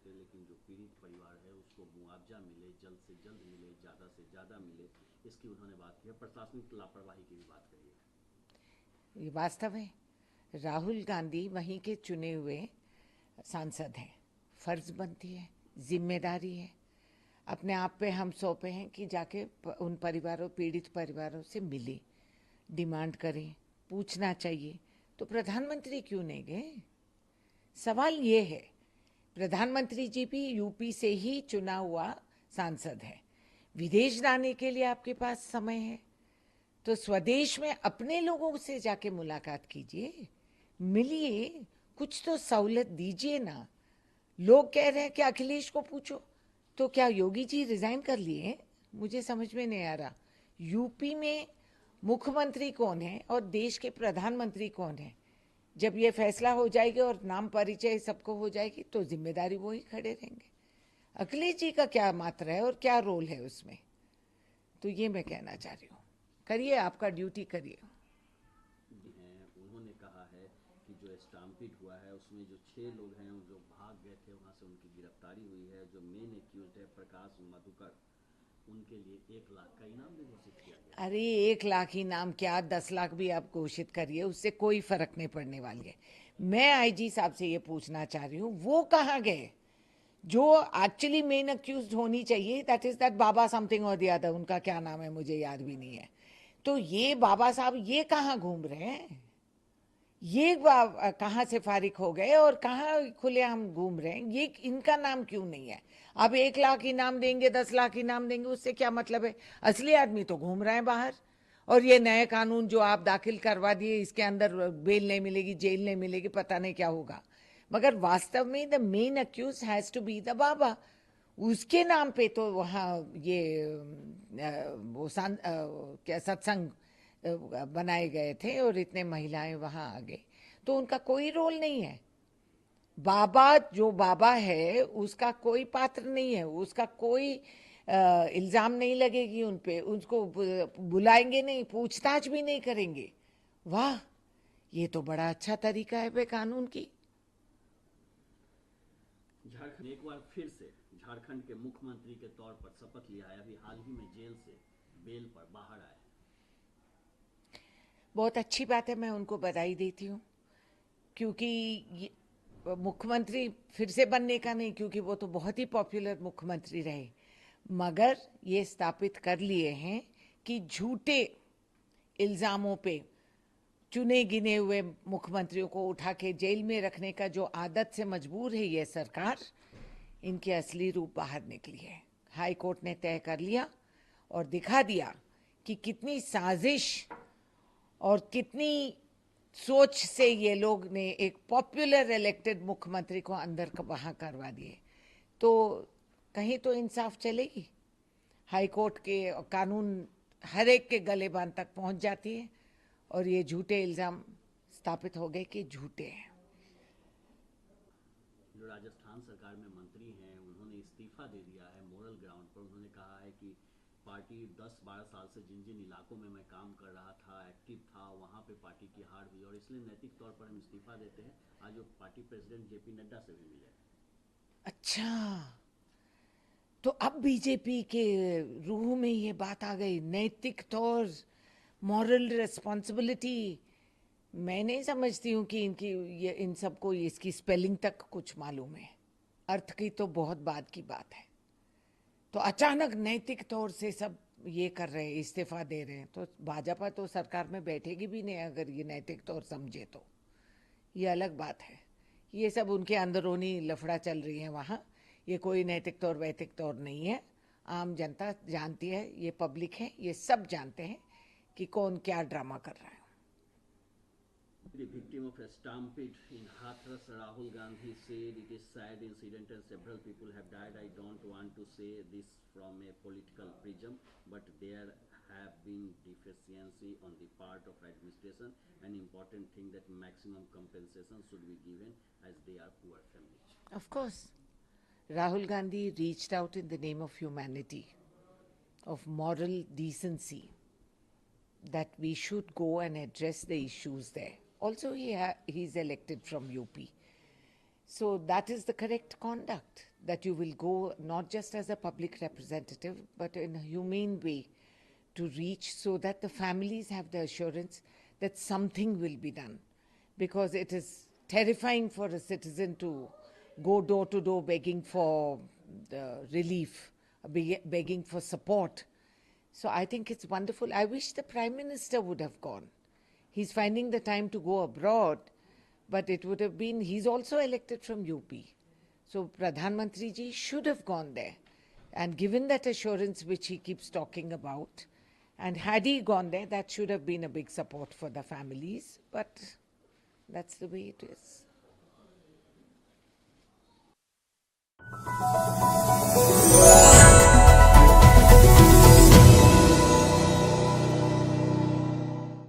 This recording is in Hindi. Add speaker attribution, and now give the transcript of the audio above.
Speaker 1: सकते, लेकिन जो पीड़ित परिवार है उसको मुआवजा मिले, जल्द से जल्द मिले, ज़्यादा से ज़्यादा मिले, इसकी उन्होंने बात की है। प्रशासनिक लापरवाही की भी बात कही है।
Speaker 2: ये वास्तव है। राहुल गांधी वहीं के चुने हुए सांसद हैं। फर्ज बनती है, जिम्मेदारी है, अपने आप पे हम सौंपे हैं कि जाके उन परिवारों, पीड़ित परिवारों से मिले, डिमांड करें, पूछना चाहिए। तो प्रधानमंत्री क्यों नहीं गए? सवाल ये है, प्रधानमंत्री जी भी यूपी से ही चुना हुआ सांसद है। विदेश जाने के लिए आपके पास समय है तो स्वदेश में अपने लोगों से जाके मुलाकात कीजिए, मिलिए, कुछ तो सहूलत दीजिए ना। लोग कह रहे हैं कि अखिलेश को पूछो, तो क्या योगी जी रिजाइन कर लिए? मुझे समझ में नहीं आ रहा। यूपी में मुख्यमंत्री कौन है और देश के प्रधानमंत्री कौन है? जब ये फैसला हो जाएगा और नाम परिचय सबको हो जाएगी तो जिम्मेदारी वो ही खड़े रहेंगे। अखिलेश जी का क्या मात्र है और क्या रोल है उसमें? तो ये मैं कहना चाह रही हूँ, करिए, आपका ड्यूटी करिए।
Speaker 1: हैं उन्होंने कहा है कि जो स्टाम्पीड हुआ है उसमें जो 6 लोग हैं जो भाग गए थे वहाँ से उनकी गिरफ्तारी हुई है। जो मेन एक्यूज है प्रकाश मधुकर, उनके लिए 1 लाख का इनाम भी घोषित किया गया।
Speaker 2: अरे 1 लाख इनाम क्या, 10 लाख भी आप घोषित करिए, उससे कोई फर्क नहीं पड़ने वाली है। मैं आईजी साहब से ये पूछना चाह रही हूँ, वो कहाँ गए जो एक्चुअली मेन अक्यूज होनी चाहिए? That is that Baba something और द अदर, उनका क्या नाम है मुझे याद भी नहीं है। तो ये बाबा साहब ये कहाँ घूम रहे हैं? ये कहाँ से फारिग हो गए और कहाँ खुलेआम घूम रहे हैं? ये इनका नाम क्यों नहीं है? अब 1 लाख इनाम देंगे, 10 लाख इनाम देंगे, उससे क्या मतलब है? असली आदमी तो घूम रहे हैं बाहर। और ये नए कानून जो आप दाखिल करवा दिए, इसके अंदर बेल नहीं मिलेगी, जेल नहीं मिलेगी, पता नहीं क्या होगा। मगर वास्तव में the main accused has to be the baba. उसके नाम पे तो वहाँ ये क्या सत्संग बनाए गए थे और इतने महिलाएं वहां आ गई, तो उनका कोई रोल नहीं है। बाबा जो बाबा है उसका कोई पात्र नहीं है, उसका कोई इल्जाम नहीं लगेगी उन पे, उसको बुलाएंगे नहीं, पूछताछ भी नहीं करेंगे। वाह, ये तो बड़ा अच्छा तरीका है बे कानून की।
Speaker 1: झारखंड एक बार फिर से झारखंड के मुख्यमंत्री के तौर पर शपथ लिया है। अभी हाल ही में जेल से बेल पर बाहर आए।
Speaker 2: बहुत अच्छी बात है, मैं उनको बधाई देती हूँ, क्योंकि मुख्यमंत्री फिर से बनने का नहीं, क्योंकि वो तो बहुत ही पॉपुलर मुख्यमंत्री रहे, मगर ये स्थापित कर लिए हैं कि झूठे इल्जामों पे चुने गिने हुए मुख्यमंत्रियों को उठा के जेल में रखने का जो आदत से मजबूर है ये सरकार, इनके असली रूप बाहर निकली है। हाई कोर्ट ने तय कर लिया और दिखा दिया कि कितनी साजिश और कितनी सोच से ये लोग ने एक पॉपुलर इलेक्टेड मुख्यमंत्री को अंदर वहां करवा दिए। तो कहीं तो इंसाफ चलेगी। हाई कोर्ट के कानून हर एक के गले बांध तक पहुंच जाती है और ये झूठे इल्जाम स्थापित हो गए कि झूठे हैं।
Speaker 1: जो राजस्थान सरकार में मंत्री हैं उन्होंने इस्तीफा दे दिया है मोरल ग्राउंड पर। उन्होंने कहा है कि पार्टी 10-12 साल से जिन जिन इलाकों में मैं काम कर रहा था, एक्टिव था, वहाँ पे पार्टी की हार हुई और इसलिए नैतिक तौर पर हम इस्तीफा देते हैं। आज वो पार्टी प्रेसिडेंट जेपी नड्डा से भी मिले।
Speaker 2: अच्छा, तो अब बीजेपी के रूह में ये बात आ गई, नैतिक तौर, मॉरल रिस्पॉन्सिबिलिटी। मैं नहीं समझती हूँ कि इनकी ये इन सबको इसकी स्पेलिंग तक कुछ मालूम है। अर्थ की तो बहुत बाद की बात है। तो अचानक नैतिक तौर से सब ये कर रहे हैं, इस्तीफा दे रहे हैं, तो भाजपा तो सरकार में बैठेगी भी नहीं अगर ये नैतिक तौर समझे तो। ये अलग बात है। ये सब उनके अंदरूनी लफड़ा चल रही है वहाँ। ये कोई नैतिक तौर वैतिक तौर नहीं है। आम जनता जानती है, ये पब्लिक है, ये सब जानते हैं कि कौन क्या ड्रामा कर रहा है।
Speaker 1: The victim of a stampede in Hathras, Rahul Gandhi said it is sad incident and several people have died. I don't want to say this from a political prism, but there have been deficiency on the part of administration. An important thing that maximum compensation should be given as they are poor families.
Speaker 2: Of course, Rahul Gandhi reached out in the name of humanity, of moral decency, that we should go and address the issues there. Also, he's elected from UP. So that is the correct conduct. that you will go not just as a public representative, but in a humane way to reach, so that the families have the assurance that something will be done. Because it is terrifying for a citizen to go door to door begging for the relief, begging for support. So I think it's wonderful. I wish the Prime Minister would have gone. He's finding the time to go abroad, but it would have been, he's also elected from UP. So Pradhan Mantri ji should have gone there and given that assurance which he keeps talking about. And had he gone there, that should have been a big support for the families. But that's the way it is.